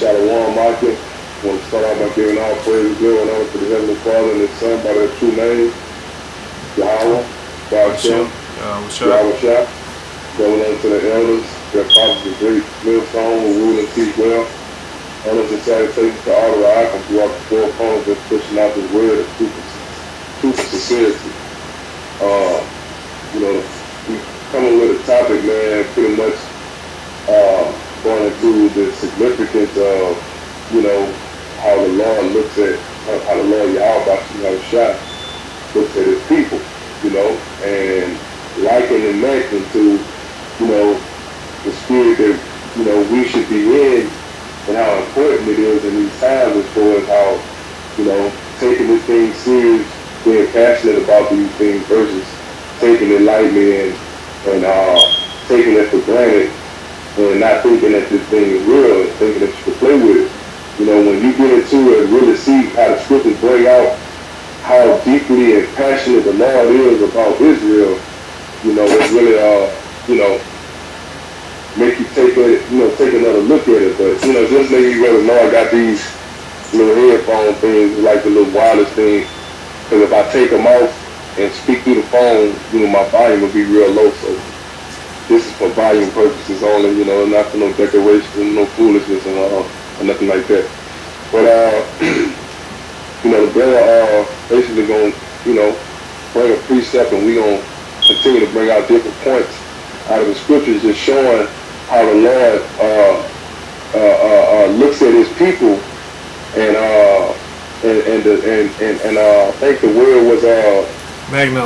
Shalom, Michael. I want to start out by giving all praise, glory, and honor to the Heavenly Father and His Son by their true name, Yahweh, Hashem, Yahweh Shah. Going on to the elders, their prophets of great millstone who rule and teach well. Honors and salutations to all of the icons throughout the four corners that's pushing out this word of truth and sincerity. We coming with a topic, man, pretty much going into the significance of, how the Lord looks at, how the Lord Yahweh Shah looks at his people, and likening that into, the spirit that, we should be in, and how important it is in these times as far as how, taking this thing serious, being passionate about these things versus taking it lightly and taking it for granted and not thinking that this thing is real and thinking that you can play with it. When you get into it and really see how the scriptures bring out how deeply and passionate the Lord is about Israel, it really, make you take it, take another look at it. But, just letting you really know I got these little headphone things, like the little wireless thing, because if I take them off and speak through the phone, my volume will be real low. So this is for volume purposes only, not for no decoration, no foolishness or nothing like that. But, the brother basically going to, bring a precept, and we're going to continue to bring out different points out of the scriptures, just showing how the Lord looks at his people, and I think the word was Magnum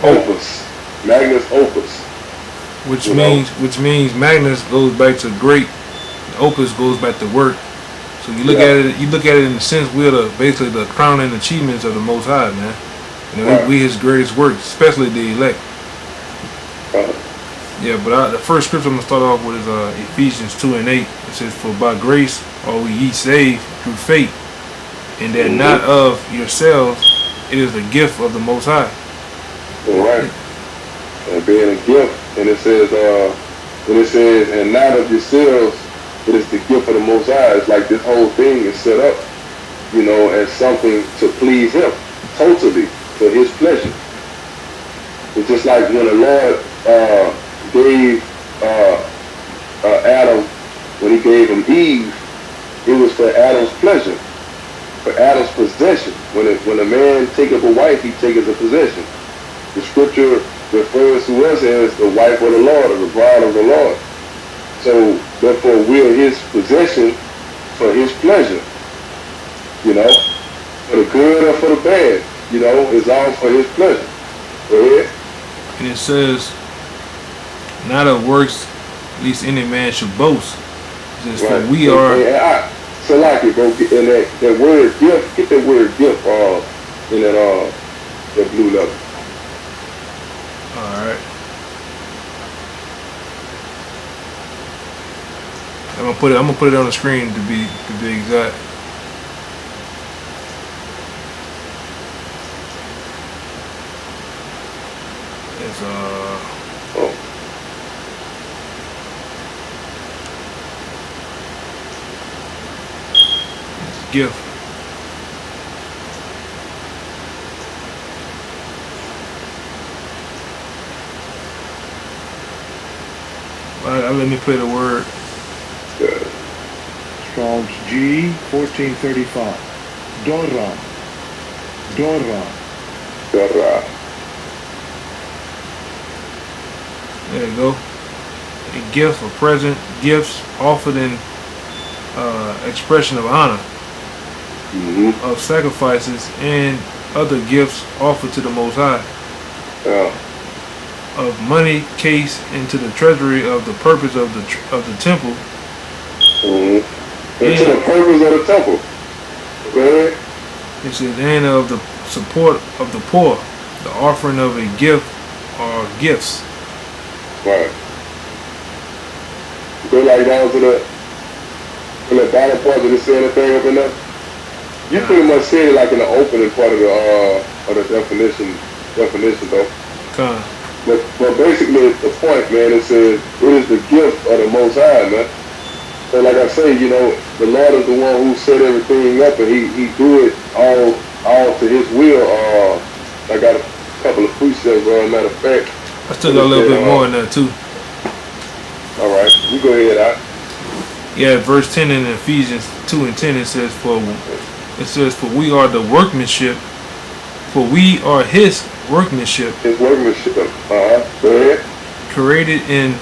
Opus. Magnus Opus. Which means Magnus goes back to great, Opus goes back to work. So you look at it in the sense we're basically the crowning achievements of the Most High, man. We his greatest work, especially the elect. But the first scripture I'm going to start off with is Ephesians 2:8. It says, "For by grace are we ye saved through faith, and that not of yourselves, it is the gift of the Most High." All right. And being a gift, and it says, and not of yourselves, it is the gift of the Most High. It's like this whole thing is set up, as something to please him, totally, for his pleasure. It's just like when the Lord gave Adam, when he gave him Eve, it was for Adam's pleasure, for Adam's possession. When a man taketh a wife, he taketh a possession. The scripture refers to us as the wife of the Lord, or the bride of the Lord. So therefore we're his possession for his pleasure, for the good or for the bad, it's all for his pleasure. Go ahead. And it says, not of works, least any man should boast. It says, for we are. So like it, bro, and that word gift, get that word gift in that blue letter. Alright. I'm gonna put it on the screen to be exact. It's gift. Let me play the word. Strong's G 1435. Dora. There you go. A gift, a present, gifts offered in expression of honor, of sacrifices, and other gifts offered to the Most High. Of money case into the treasury of the purpose of the temple. Into the purpose of the temple. Right? It says, and of the support of the poor, the offering of a gift or gifts. Right. Go like down to the bottom part. Did it say anything up in there? You pretty much said it like in the opening part of the definition though. But basically the point, man, it says it is the gift of the Most High, man. So like I say, the Lord is the one who set everything up, and He do it all to His will. I got a couple of precepts. Matter of fact, I still got a little bit more in there too. All right, you go ahead. Yeah, verse 10 in Ephesians 2 and 10 it says, For we are the workmanship, for we are His workmanship. His workmanship. Go ahead. Created in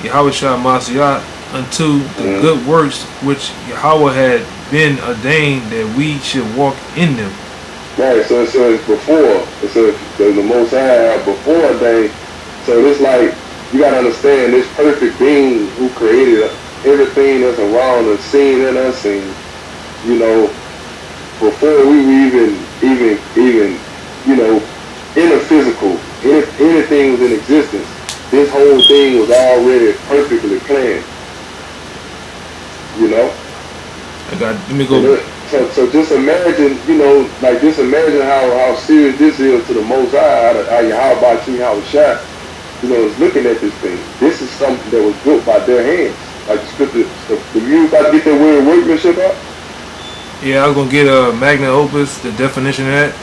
Yahweh Shah Mashiach unto the good works which Yahweh had been ordained that we should walk in them. Right, so it says before. It says the Most High have before ordained. So it's like, you got to understand, this perfect being who created everything that's around us, seen and unseen, before we were even, in the physical, anything was in existence, this whole thing was already perfectly planned. Let me go. So just imagine, just imagine how serious this is to the Most High, how about you, how Shah, is looking at this thing. This is something that was built by their hands. Like the scripture, you about to get that word workmanship up? Yeah, I was gonna get Magnum Opus, the definition of that.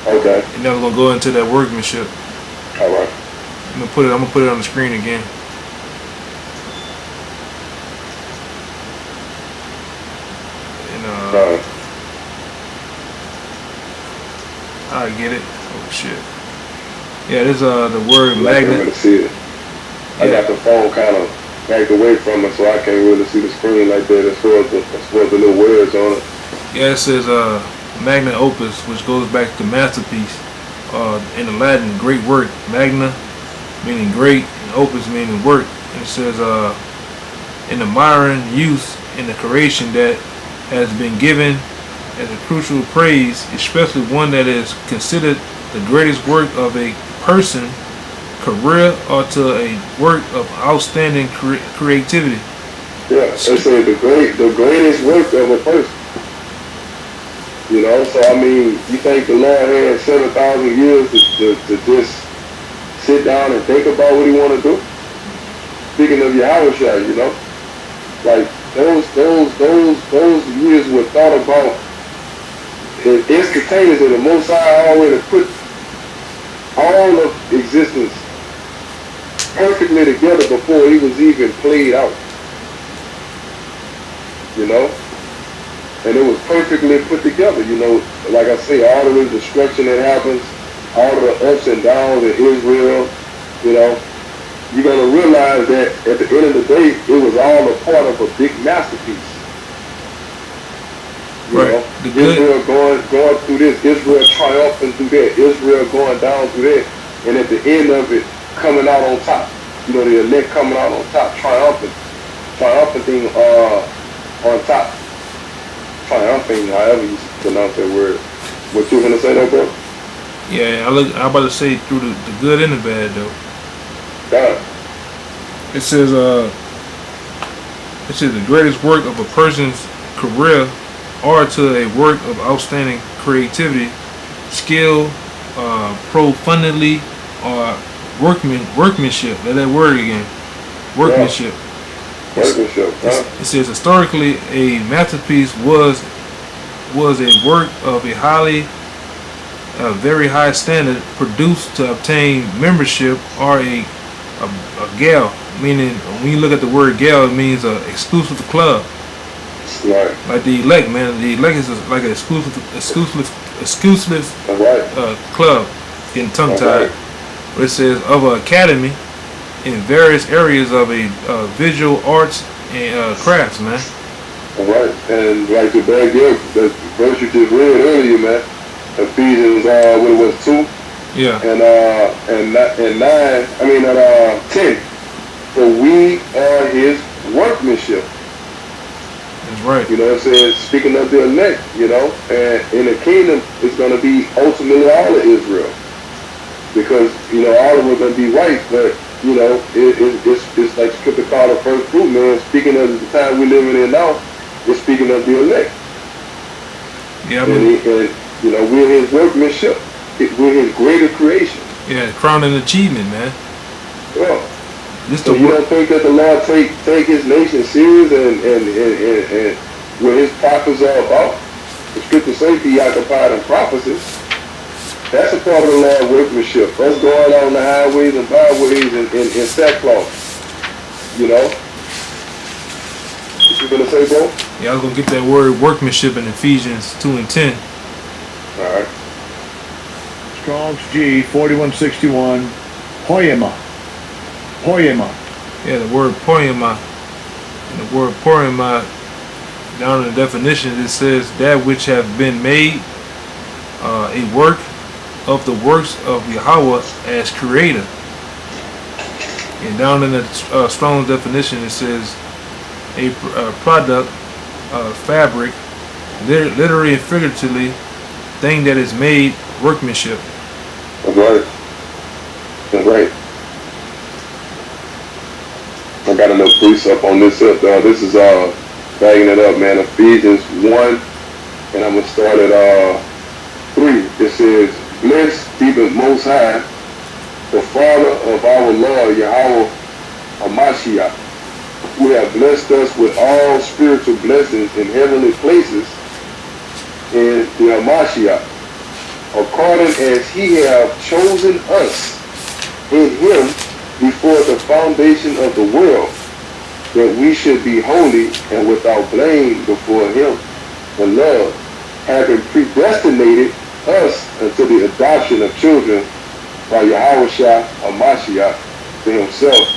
Okay. And then I was gonna go into that workmanship. All right. I'm gonna put it on the screen again. And I get it. Oh shit. Yeah, this the word magnet. To see it. I got the phone kind of backed away from it, so I can't really see the screen like that as far as the little words on it. Yeah, it says Magnum Opus, which goes back to masterpiece. In the Latin, great work. Magna meaning great, and opus meaning work. And it says in the modern use in the creation that has been given as a crucial praise, especially one that is considered the greatest work of a person, career, or to a work of outstanding creativity. Yeah, they say the greatest work of a person. So I mean, you think the Lord had 7,000 years to just sit down and think about what He want to do? Speaking of Yahweh, like those years were thought about instantaneously. The Most High already put all of existence perfectly together before He was even played out. And it was perfectly put together. Like I say, all of the destruction that happens, all of the ups and downs in Israel, you're going to realize that at the end of the day, it was all a part of a big masterpiece. Israel going through this, Israel triumphing through that, Israel going down through that, and at the end of it, coming out on top. The elect coming out on top, triumphing on top. Triumphing, however you pronounce that word. What you gonna say though, bro? Yeah, I'm about to say through the good and the bad though. God. It says the greatest work of a person's career or to a work of outstanding creativity, skill, profundity, or workmanship. Let that word again. Workmanship. Yeah. Workmanship. It says historically a masterpiece was a work of a very high standard produced to obtain membership or a gal, meaning when you look at the word gal, it means an exclusive club. Right. Like the elect, man. The elect is like an exclusive club. Getting tongue tied. Right. It says of an academy in various areas of a visual arts and crafts, man. All right, and like the verse you just read earlier, man, Ephesians, what it was 2, yeah, and 10. For we are His workmanship. That's right. It says, speaking of the elect, and in the kingdom, it's going to be ultimately all of Israel, because all of them are going to be white, but it's like Scripture called the first fruit, man. Speaking of the time we're living in now, it's speaking of the elect. Yeah, and we're His workmanship. We're His greater creation. Yeah, crowning achievement, man. Yeah. This So the you work. don't think that the Lord take his nation serious and what his prophets are about? The scripture say be occupied in prophecy. That's a part of the Lord's workmanship. Us going on the highways and byways in sackcloth. You know? What you gonna say, bro? Yeah, I was gonna get that word workmanship in Ephesians 2:10. Alright. Strong's G 4161. Poema. Poema. Yeah, the word poema. And the word poema, down in the definition, it says that which have been made a work of the works of Yahweh as creator. And down in the Strong's definition, it says a product, fabric, literally and figuratively, thing that is made, workmanship. That's right. That's right. I got a little precept on this up, dog. This is bagging it up, man. Ephesians 1, and I'm gonna start at 3. It says, "Blessed be the Most High, the Father of our Lord Yahweh Hamashiach, who have blessed us with all spiritual blessings in heavenly places in the Hamashiach, according as He have chosen us in Him before the foundation of the world, that we should be holy and without blame before Him in love, having predestinated us unto the adoption of children by Yahushua Hamashiach to Himself,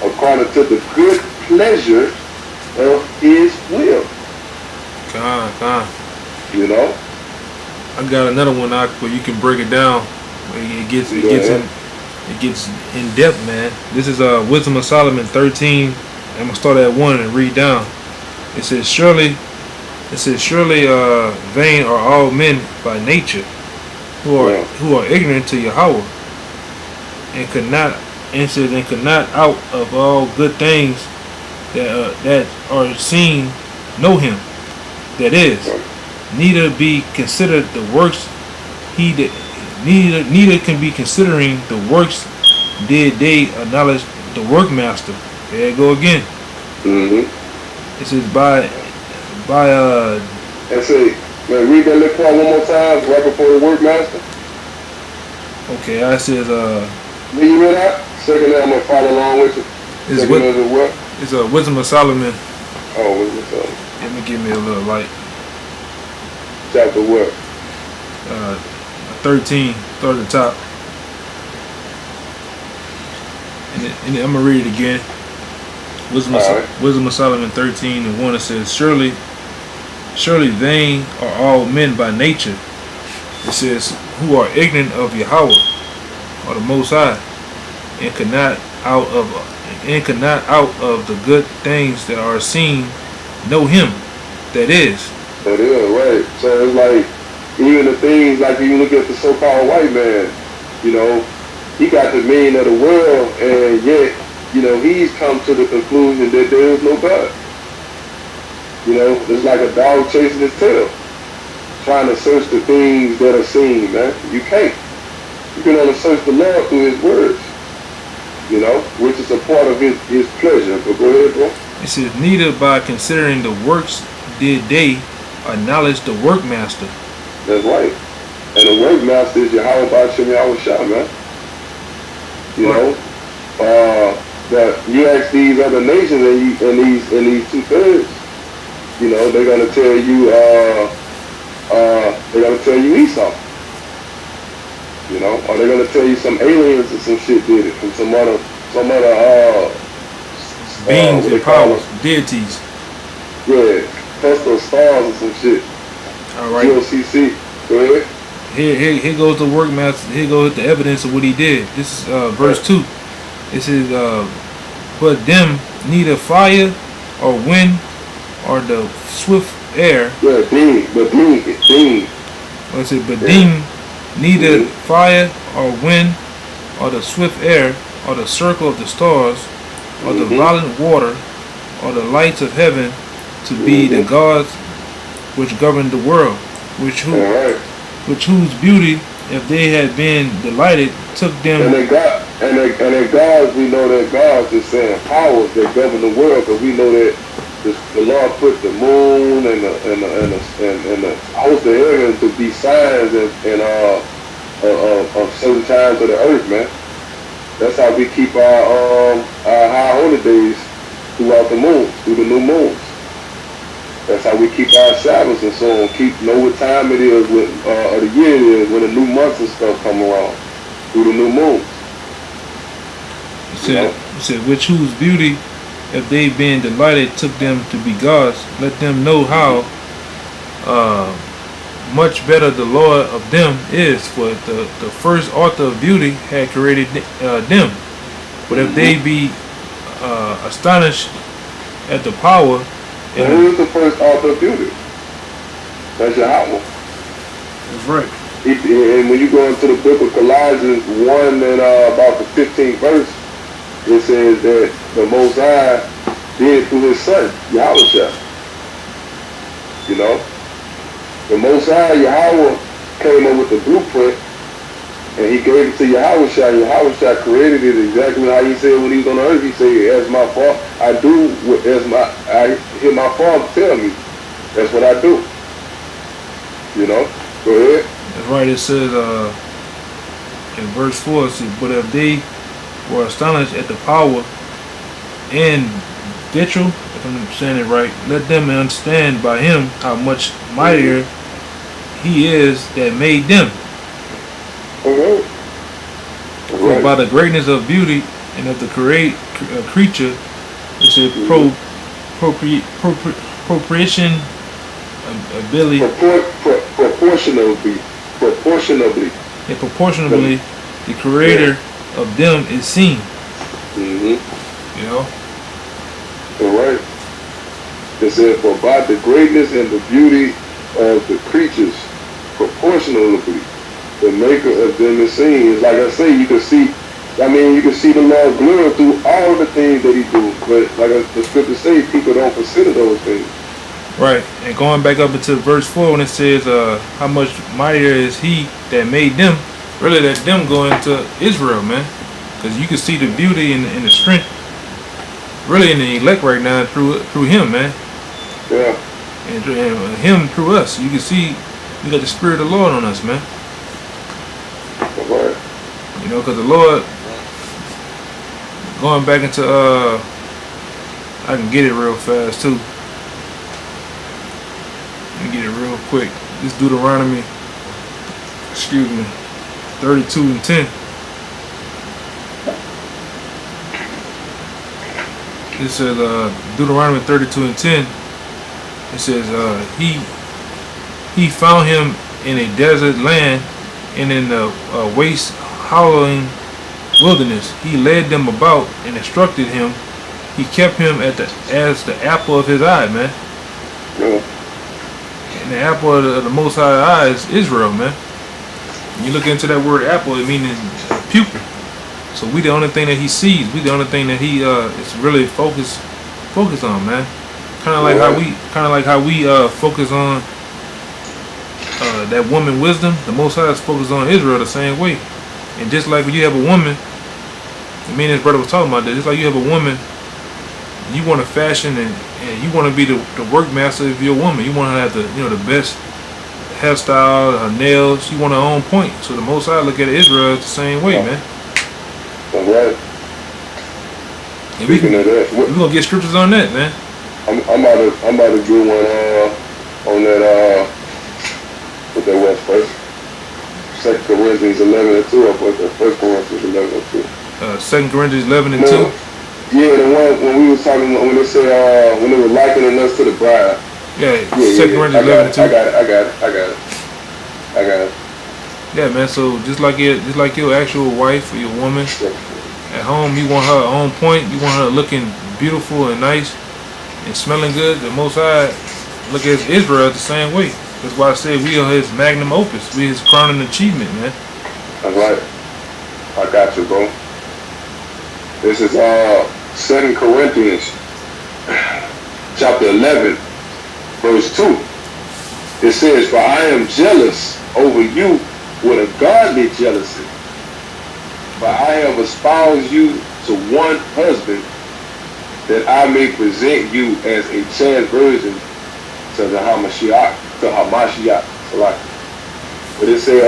according to the good pleasure of His will." God. You know? I got another one out where you can break it down. It gets in depth, man. This is Wisdom of Solomon 13. I'm gonna start at 1 and read down. It says, surely vain are all men by nature, who are ignorant to Yahweh, and could not out of all good things that are seen know Him. That is, neither be considered the works he did. Neither can be considering the works did they acknowledge the workmaster. There you go again. Mm-hmm. It says by And say, man, read that little part one more time right before the workmaster. okay, I says Did you read that? Second, I'm gonna follow along with you. It's Second is what? it's a Wisdom of Solomon. Oh, what's this? Let me give me a little light. Chapter what? 13, start at the top. And I'm going to read it again. Wisdom of Solomon 13 and 1, it says, surely vain are all men by nature. It says, who are ignorant of Yahweh, or the Most High, and cannot out of the good things that are seen know Him. That is, right. So it's like, even the things, like you look at the so-called white man, you know, he got the meaning of the world, and yet, you know, he's come to the conclusion that there is no God. You know, it's like a dog chasing his tail, trying to search the things that are seen, man. You can't. You can only search the Lord through His words, you know, which is a part of His pleasure. But go ahead, bro. It says, neither by considering the works did they acknowledge the workmaster. That's right. And the workmaster is Yahweh B'Shem Yahushua, man. You know, that you ask these other nations and these 2/3, you know, they're gonna tell you Esau. You know, or they're gonna tell you some aliens or some shit did it from some other beings and powers, deities. Yeah, custom stars or some shit. All right. GOCC. Go ahead. Here goes the workmaster. Here goes the evidence of what he did. This is verse 2. It says, but them neither fire or wind or the swift air. Yeah, Dean. I said, but them neither fire or wind or the swift air or the circle of the stars or the violent water or the lights of heaven to be the gods which govern the world, whose beauty, if they had been delighted, took them. And they got And then gods, we know that gods is saying powers that govern the world, because we know that the Lord put the moon and the host of heaven to be signs of certain times of the earth, man. That's how we keep our high holy days throughout the moon, through the new moons. That's how we keep our Sabbaths and so on. Know what time it is, of the year it is, when the new months and stuff come around through the new moons. It said, which whose beauty, if they being delighted, took them to be gods, let them know how much better the Lord of them is, for the first author of beauty had created them. But if they be astonished at the power. And who is the first author of beauty? That's Yahweh. That's right. And when you go into the book of Colossians 1 and about the 15th verse, it says that the Most High did through his son, Yahweh. You know? The Most High, Yahweh, came up with the blueprint, and he gave it to Yahweh. Yahweh created it exactly how he said when he was on the earth. He said, as my father, I hear my father tell me. That's what I do. You know? Go ahead. That's right. It says in verse 4, it says, but if they were astonished at the power and virtue, if I'm saying it right, let them understand by him how much mightier he is that made them. For by the greatness of beauty and of the creature, it said proportion ability. Proportionably, the creator of them is seen. You know? Alright. It said, for by the greatness and the beauty of the creatures, proportionably, the maker of them is seen. Like I say, you can see the Lord glory through all the things that he do. But like the scripture says, people don't consider those things. Right. And going back up into verse 4, when it says, how much mightier is he that made them, really let them go into Israel, man. Because you can see the beauty and the strength really in the elect right now through him, man. Yeah. And him through us. You can see we got the Spirit of the Lord on us, man. Right. You know, because the Lord, going back into, I can get it real fast too. Let me get it real quick. This Deuteronomy, 32 and 10. It says, Deuteronomy 32 and 10. It says, he found him in a desert land and in the waste howling wilderness. He led them about and instructed him. He kept him as the apple of his eye, man. Yeah. And the apple of the Most High eye is Israel, man. When you look into that word apple, it means pupil. So we the only thing that he sees. We the only thing that he is really focused on, man. Kind of like how we focus on that woman wisdom. The Most High is focused on Israel the same way. And just like when you have a woman, me and his brother was talking about that. Just like you have a woman, you want to fashion and you want to be the work master of your woman. You want to have the best hairstyle, her nails. You want her on point. So the Most High look at Israel the same way, man. All right. And we're gonna get scriptures on that, man. I'm about to do one on that what that was first. 2 Corinthians 11 and 2. I put that 1 Corinthians 11 and 2. 2 Corinthians 11 and 2. Yeah, the one when we was talking when they said when they were likening us to the bride. Yeah, 2 Corinthians 11 and 2. I got it. Yeah, man. So just like your actual wife or your woman at home, you want her on point. You want her looking beautiful and nice and smelling good. The Most High look at Israel the same way. That's why I said we are his Magnum Opus. We his crowning achievement, man. That's right. I got you, bro. This is 2 Corinthians chapter 11, verse 2. It says, for I am jealous over you with a godly jealousy. For I have espoused you to one husband, that I may present you as a chaste virgin to the Hamashiach. But it say,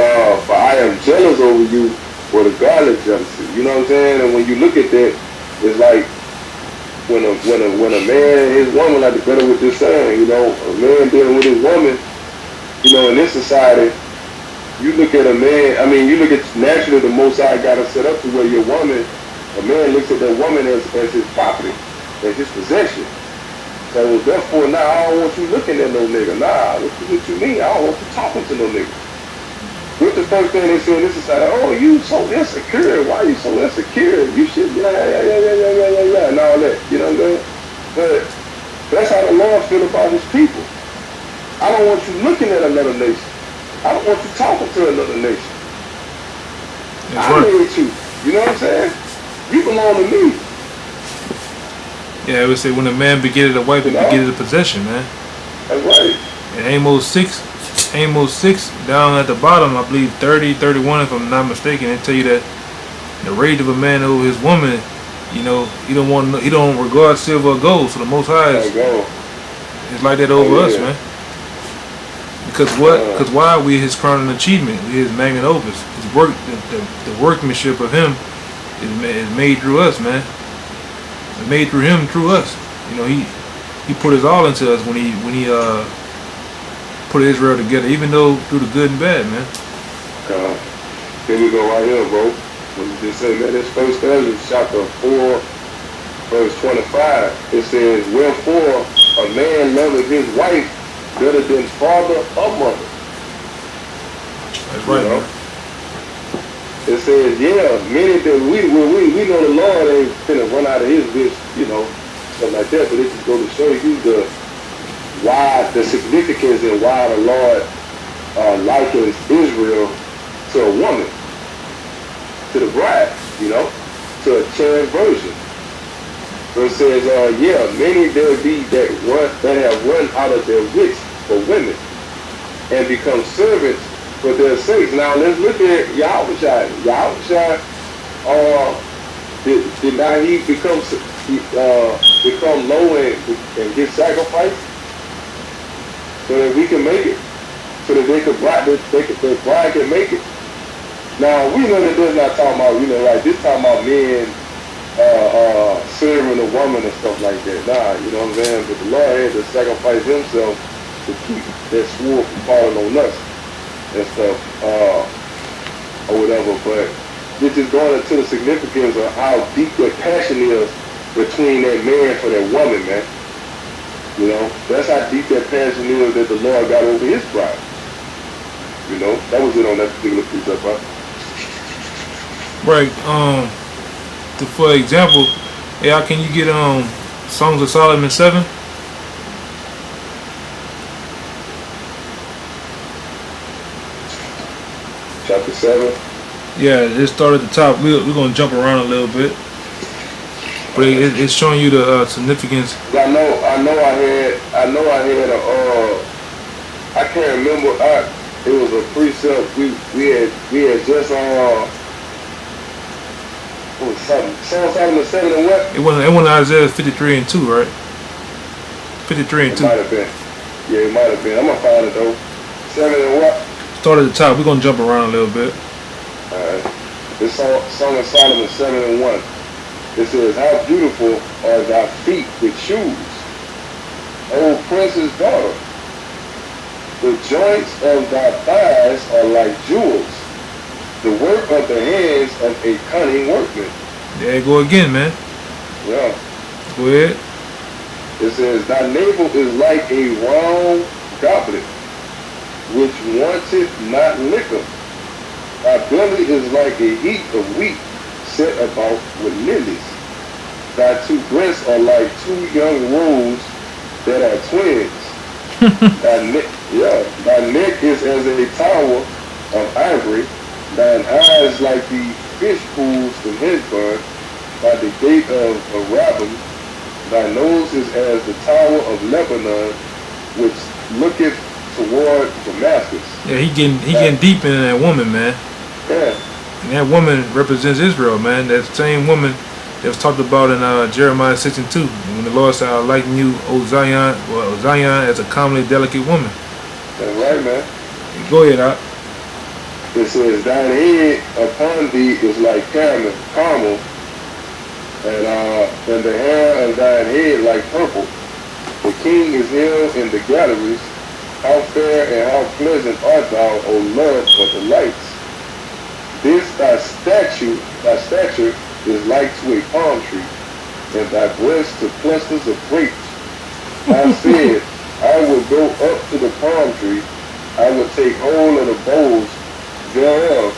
for I am jealous over you for the godly jealousy. You know what I'm saying? And when you look at that, it's like when a man and his woman, like the better with this saying, you know, a man dealing with his woman, you know, in this society, you look at a man, I mean, you look at naturally the Most High got to set up to where your woman, a man looks at that woman as his property, as his possession. So therefore, now I don't want you looking at no nigga. Nah, what you mean? I don't want you talking to no nigga. What's the first thing they say in this society? Oh, you so insecure. Why you so insecure? You should, yeah, and all that. You know what I'm saying? But that's how the Lord feel about his people. I don't want you looking at another nation. I don't want you talking to another nation. That's I right. made you. You know what I'm saying? You belong to me. Yeah, I would say when a man begetteth a wife, he begetteth a possession, man. That's right. And Amos 6 down at the bottom, I believe 30, 31 if I'm not mistaken, they tell you that the rage of a man over his woman, you know, he don't regard silver or gold. So the Most High is like that over us, man. Because what? Because why? We his crown and achievement. We his Magnum Opus. His work, the workmanship of him is made through us, man. It's made through him, through us. You know, he put his all into us when he put Israel together, even though through the good and bad, man. Here we go right here, bro. When you just say, man, this First Ezra chapter 4, verse 25, it says, wherefore a man loveth his wife better than father or mother. That's right, man. It says, yeah, many that we know the Lord ain't finna run out of his bitch, you know, something like that, but it just goes to show you the significance and why the Lord likens Israel to a woman, to the bride, you know, to a chaste virgin. So it says, yeah, many there be that have run out of their wits for women and become servants for their sakes. Now let's look at Yahushua. Yahushua, did not he become low and get sacrificed so that we can make it, so that the bride can make it. Now we know that that's not talking about, you know, like this talking about men serving a woman and stuff like that. Nah, you know what I'm saying? But the Lord had to sacrifice himself to keep that sword from falling on us and stuff, or whatever. But it's just going into the significance of how deep that passion is between that man for that woman, man. You know, that's how deep that passion is that the Lord got over his bride. You know, that was it on that particular piece up, right? Right. For example, how can you get Songs of Solomon 7? Chapter 7. Yeah, it started at the top. We're gonna jump around a little bit, but it's showing you the significance. I know. I had I can't remember. It was a precept. We had just what was something? Psalm 7 and what? It wasn't Isaiah 53 and 2, right? 53 and 2. It might have been. Yeah, it might have been. I'm gonna find it though. 7 and what? Start at the top. We're gonna jump around a little bit. Alright. It's Song of Solomon 7 and 1. It says, how beautiful are thy feet with shoes, O prince's daughter. The joints of thy thighs are like jewels, the work of the hands of a cunning workman. There you go again, man. Yeah. Go ahead. It says, thy navel is like a round goblet, which wanteth not liquor. Thy belly is like a heap of wheat set about with lilies. Thy two breasts are like two young roes that are twins. Thy neck is as a tower of ivory. Thine eyes like the fish pools in Heshbon, by the gate of Rabbim. Thy nose is as the tower of Lebanon, which looketh toward Damascus. Yeah, he getting deep into that woman, man. Yeah. And that woman represents Israel, man. That same woman that was talked about in Jeremiah 6 and 2. When the Lord said, I liken you, O Zion, well, Zion, as a commonly delicate woman. That's right, man. Go ahead, Doc. It says, thine head upon thee is like caramel, and the hair of thine head like purple. The king is held in the galleries. How fair and how pleasant art thou, O love, for the lights. This thy stature is like to a palm tree, and thy breast to clusters of grapes. I said, I will go up to the palm tree, I will take hold of the boughs thereof.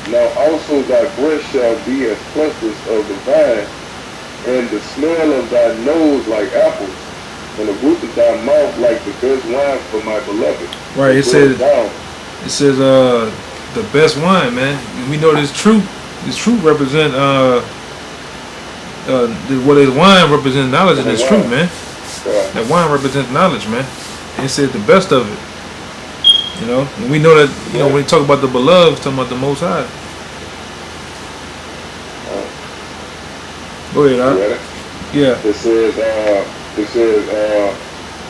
Now also thy breast shall be as clusters of the vine, and the smell of thy nose like apples, and the roof of thy mouth like the best wine for my beloved. Right, it says the best wine, man. We know this truth represent what is wine represents knowledge in this truth, man. That wine represents knowledge, man. And it says the best of it. You know, and we know that, you know, when we talk about the beloved, talking about the Most High. Go ahead, huh? Yeah. It says,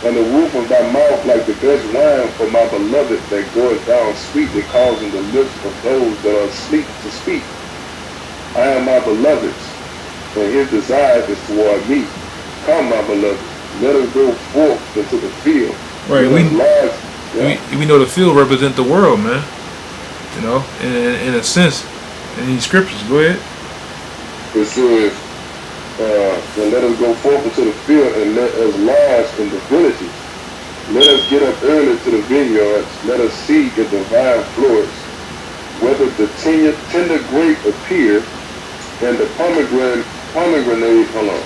and the roof of thy mouth like the best wine for my beloved that goeth down sweetly, causing the lips of those that are asleep to speak. I am my beloved's, and his desire is toward me. Come, my beloved, let us go forth into the field. Right, we know the field represents the world, man. You know, in a sense, in these scriptures. Go ahead. It says, and let us go forth into the field, and let us lodge in the villages. Let us get up early to the vineyards. Let us see if the vine flourish, whether the tender grape appear, and the pomegranate. Hold on,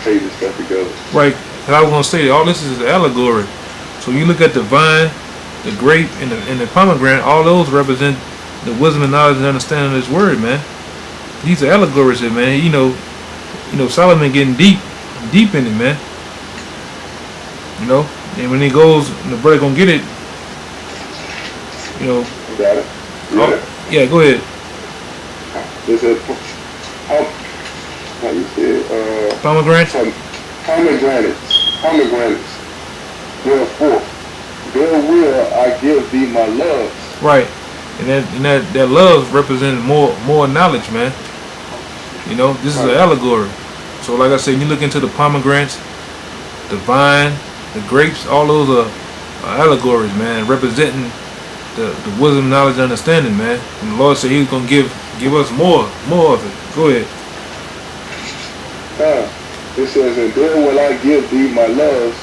page this stuff together. Right. And I was gonna say all this is an allegory. So you look at the vine, the grape, and the pomegranate. All those represent the wisdom and knowledge and understanding of this word, man. These are allegories, here, man. You know, Solomon getting deep in it, man. You know, and when he goes, and the brother gonna get it. You know. You got it. Yeah, go ahead. It says, how you said, pomegranates. Pomegranates. Therefore, there will I give thee my love. Right, and that love represents more knowledge, man. You know, this is an allegory. So, like I said, you look into the pomegranates, the vine, the grapes. All those are allegories, man, representing the wisdom, knowledge, and understanding, man. And the Lord said He was gonna give us more of it. Go ahead. It says, and there will I give thee my loves.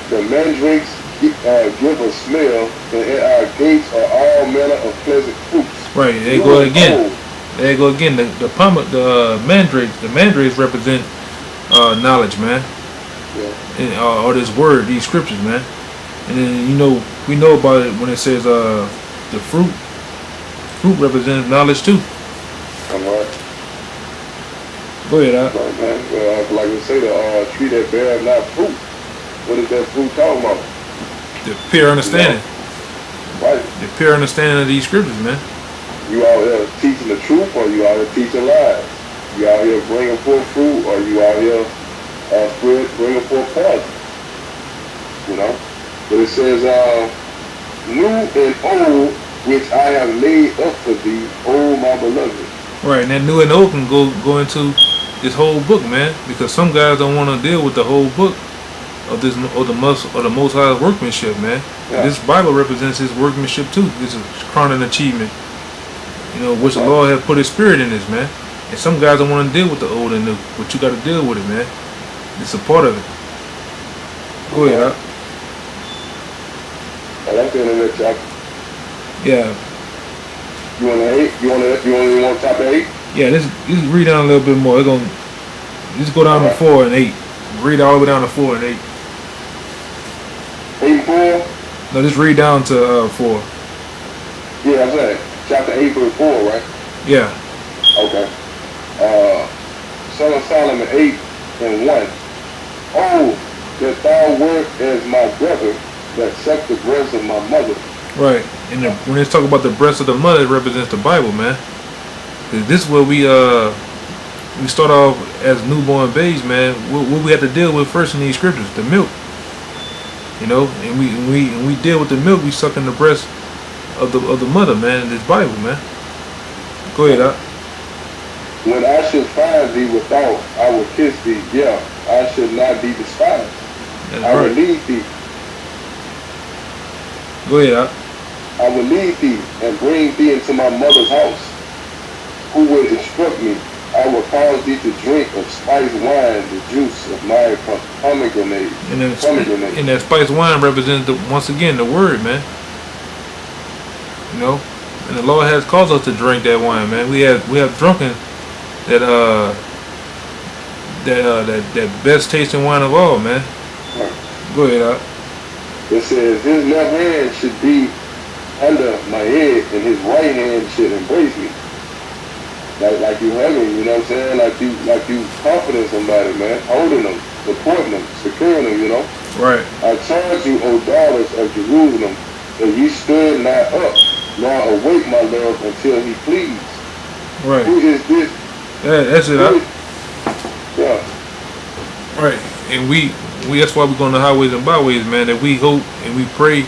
The mandrakes give a smell, and at our gates are all manner of pleasant fruits. Right, there you go again. There you go again. The mandrakes represent knowledge, man. Yeah. And, or this word, these scriptures, man. And then we know about it when it says the fruit. Fruit represents knowledge too. All right. Go ahead, Al. Like we say, the tree that bears not fruit. What is that fruit talking about? The pure understanding. Right. The pure understanding of these scriptures, man. You out here teaching the truth, or you out here teaching lies? You out here bringing forth fruit, or you out here bringing forth poison? You know? But it says, new and old, which I have laid up for thee, O my beloved. Right, and that new and old can go into this whole book, man, because some guys don't want to deal with the whole book of the Most High's workmanship, man. Yeah. This Bible represents His workmanship too. This is crowning achievement, which the Lord has put His Spirit in this, man. And some guys don't want to deal with the old and new, but you got to deal with it, man. It's a part of it. Go ahead, Doc. I like the internet chapter. Yeah. You want 8? You want chapter 8? Yeah, let's read down a little bit more. Just go down to 4 and 8. Read all the way down to 4 and 8. 8 and 4? No, just read down to 4. Yeah, I'm saying chapter 8 verse 4, right? Yeah. Okay. Son of Solomon 8 and 1. Oh, that thou wert as my brother that sucked the breast of my mother. Right. And when they talk about the breast of the mother, it represents the Bible, man. This is where we start off as newborn babes, man. What we have to deal with first in these scriptures, the milk. You know, and we deal with the milk. We suck in the breast of the mother, man. In this Bible, man. Go ahead, Doc. When I should find thee without, I will kiss thee. Yeah, I should not be despised. That's I will right. lead thee. Go ahead, Doc. I will lead thee and bring thee into my mother's house. Who will instruct me? I will cause thee to drink of spiced wine, the juice of my pomegranate. And that spiced wine represents once again the word, man. You know, and the Lord has caused us to drink that wine, man. We have drunken that best tasting wine of all, man. Right. Go ahead, Doc. It says his left hand should be under my head, and his right hand should embrace me. Like you hugging, you know what I'm saying? Like you comforting somebody, man, holding them, supporting them, securing them, you know. Right. I charge you, O daughters of Jerusalem, that ye stir not up, nor awake my love until he please. Right. Who is this? Yeah, that's it. Doc. Yeah. Right. And we that's why we go on the highways and byways, man. That we hope and we pray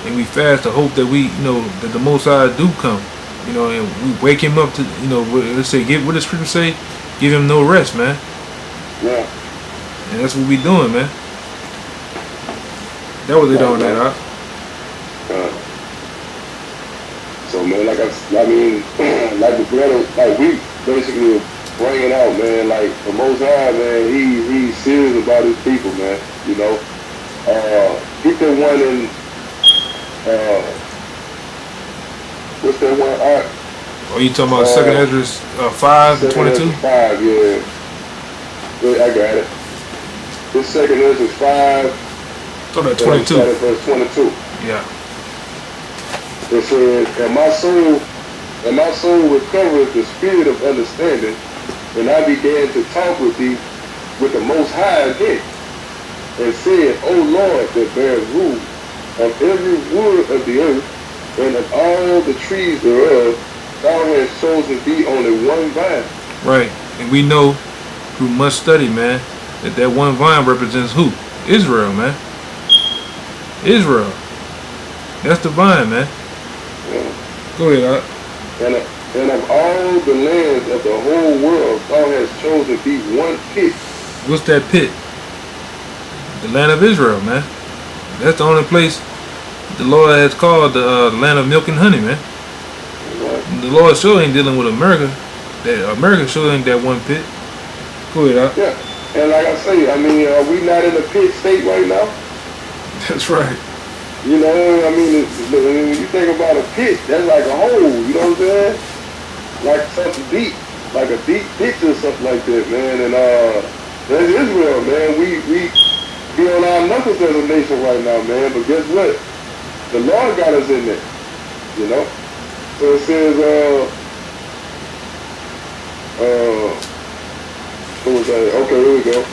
and we fast to hope that that the Most High do come. You know, and we wake him up to, let's say, what does Scripture say? Give him no rest, man. Yeah. And that's what we doing, man. That was it on that, huh? So, man, like like the brother, like we basically bringing out, man, like the Most High, man, he's serious about his people, man. You know, get that one in, what's that one? Oh, you talking about Second Ezra 5:22? 5, yeah. I got it. This Second Ezra 5. Talking about 22. Verse 22. Yeah. It says, and my soul recovereth the spirit of understanding, and I began to talk with thee with the Most High again, and said, O Lord, that bears rule of every wood of the earth, and of all the trees thereof, thou hast chosen thee only one vine. Right. And we know through much study, man, that one vine represents who? Israel, man. Israel. That's the vine, man. Yeah. Go ahead, Doc. And of all the lands of the whole world, thou hast chosen thee one pit. What's that pit? The land of Israel, man. That's the only place the Lord has called the land of milk and honey, man. Right. The Lord sure ain't dealing with America. That America sure ain't that one pit. Go ahead, Doc. Yeah. And like I say, I mean, are we not in a pit state right now? That's right. You know, I mean, when you think about a pit, that's like a hole, you know what I'm saying? Like something deep, like a deep ditch or something like that, man. And that's Israel, man. We be on our knuckles as a nation right now, man. But guess what? The Lord got us in there, you know? So it says, what was that? Okay, here we go.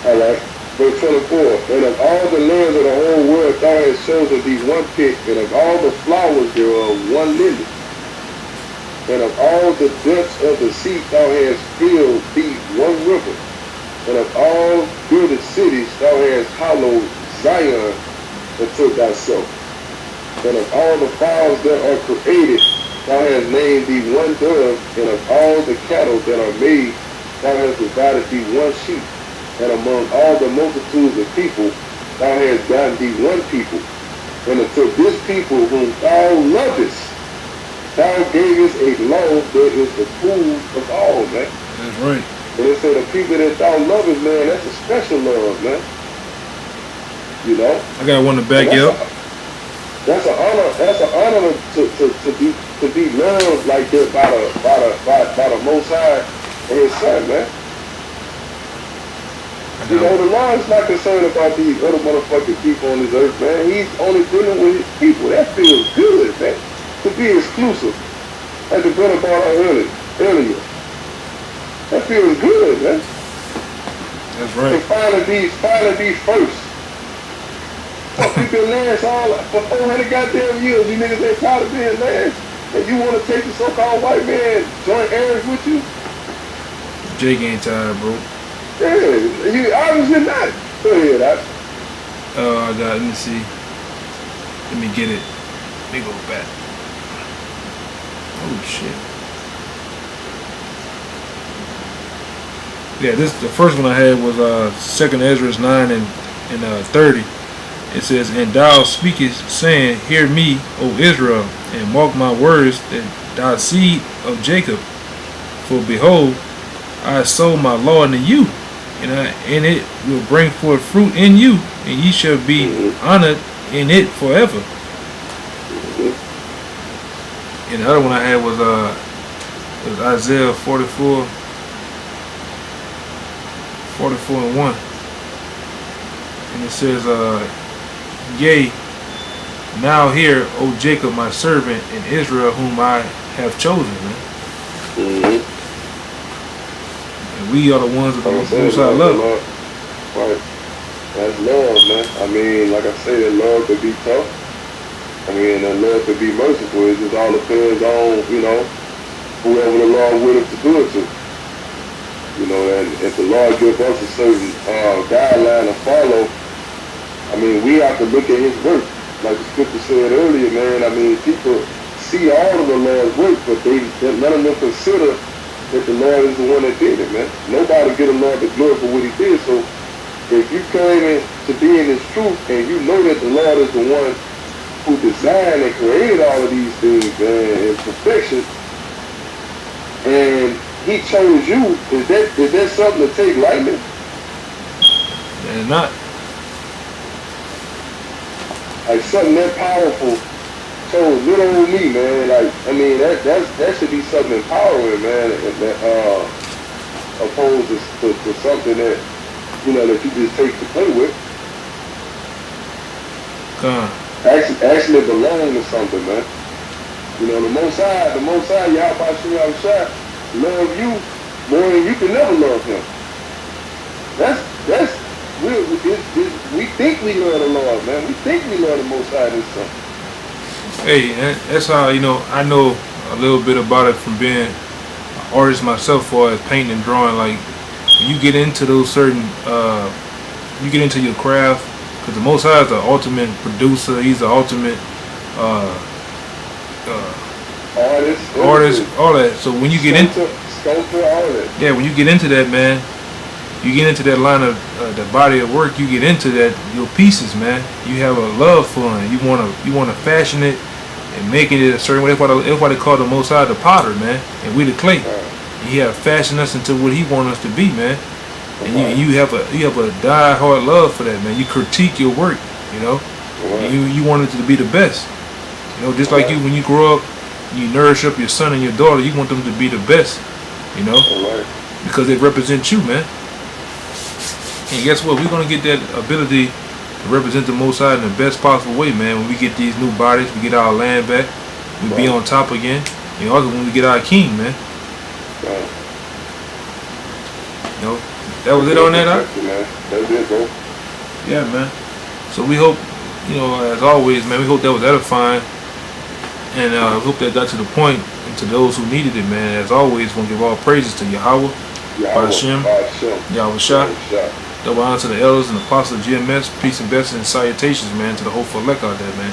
Alright, verse 24. And of all the lands of the whole world thou hast chosen thee one pit, and of all the flowers thereof one lily. And of all the depths of the sea thou hast filled thee one river. And of all builded cities thou hast hallowed Zion unto thyself. And of all the fowls that are created thou hast named thee one dove, and of all the cattle that are made thou hast divided thee one sheep. And among all the multitudes of people, thou hast gotten thee one people. And unto this people whom thou lovest, thou gavest a law that is the food of all, man. That's right. And it said the people that thou lovest, man, that's a special love, man. You know? I got one to back you up. That's an honor to be loved like that by the Most High and His Son, man. You know, the Lord's not concerned about these other motherfucking people on this earth, man. He's only dealing with his people. That feels good, man. To be exclusive. Like the brother brought out earlier. That feels good, man. That's right. And finally be first. Fuck, you been last all for 400 goddamn years. You niggas ain't proud of being last. And you want to take the so-called white man joint errands with you? Jake ain't tired, bro. Yeah, you obviously not. Go ahead, I got, let me see. Let me get it. Let me go back. Oh shit. Yeah, the first one I had was 2nd Ezra 9 and 30. It says, "And thou speakest, saying, Hear me, O Israel, and mark my words, that thou seed of Jacob. For behold, I sow my law unto you, and it will bring forth fruit in you, and ye shall be honored in it forever." And the other one I had was Isaiah 44 and 1. And it says, "Yea, now hear, O Jacob, my servant, and Israel, whom I have chosen." Man. And we are the ones that the Most High love. Right. That's love, man. I mean, like I say, that love could be tough. I mean, that love could be merciful. It just all depends on, whoever the Lord willing to do it to. And if the Lord gives us a certain guideline to follow, I mean, we have to look at his work. Like the scripture said earlier, man, I mean, people see all of the Lord's work, but none of them consider that the Lord is the one that did it, man. Nobody get the Lord the glory for what he did. So if you came in to be in his truth and you know that the Lord is the one who designed and created all of these things, man, in perfection, and he chose you, is that something to take lightly? And not. Like something that powerful chose little old me, man. Like, I mean, that should be something empowering, man. That opposed to something that that you just take to play with. Actually belong to something, man. The Most High, Yahweh love you more than you can never love him. We think we love the Lord, man. We think we love the Most High in something. Hey, that's how, I know a little bit about it from being an artist myself, for as painting and drawing. Like, when you get into those certain, you get into your craft, because the Most High is the ultimate producer. He's the ultimate artist, all that. So when you get into sculpture, all that. Yeah, when you get into that, man, you get into that line of the body of work. You get into that, your pieces, man. You have a love for it. You wanna fashion it and making it a certain way. That's why they call the Most High the potter, man, and we the clay. And he have fashioned us into what he wants us to be, man. And you have a die-hard love for that, man. You critique your work, You want it to be the best, Just like you, when you grow up, you nourish up your son and your daughter. You want them to be the best, because they represent you, man. And guess what? We're gonna get that ability to represent the Most High in the best possible way, man. When we get these new bodies, we get our land back, we be on top again. And also when we get our king, man. That was it on that, huh? That's it, bro. Yeah, man. So we hope, as always, man, we hope that was edifying. And we hope that got to the point, and to those who needed it, man. As always, we'll give all praises to Yahweh, Hashem, Yahweh Shah. Double honor to the elders and apostles of GMS. Peace and blessings and salutations, man, to the whole elect out there, man.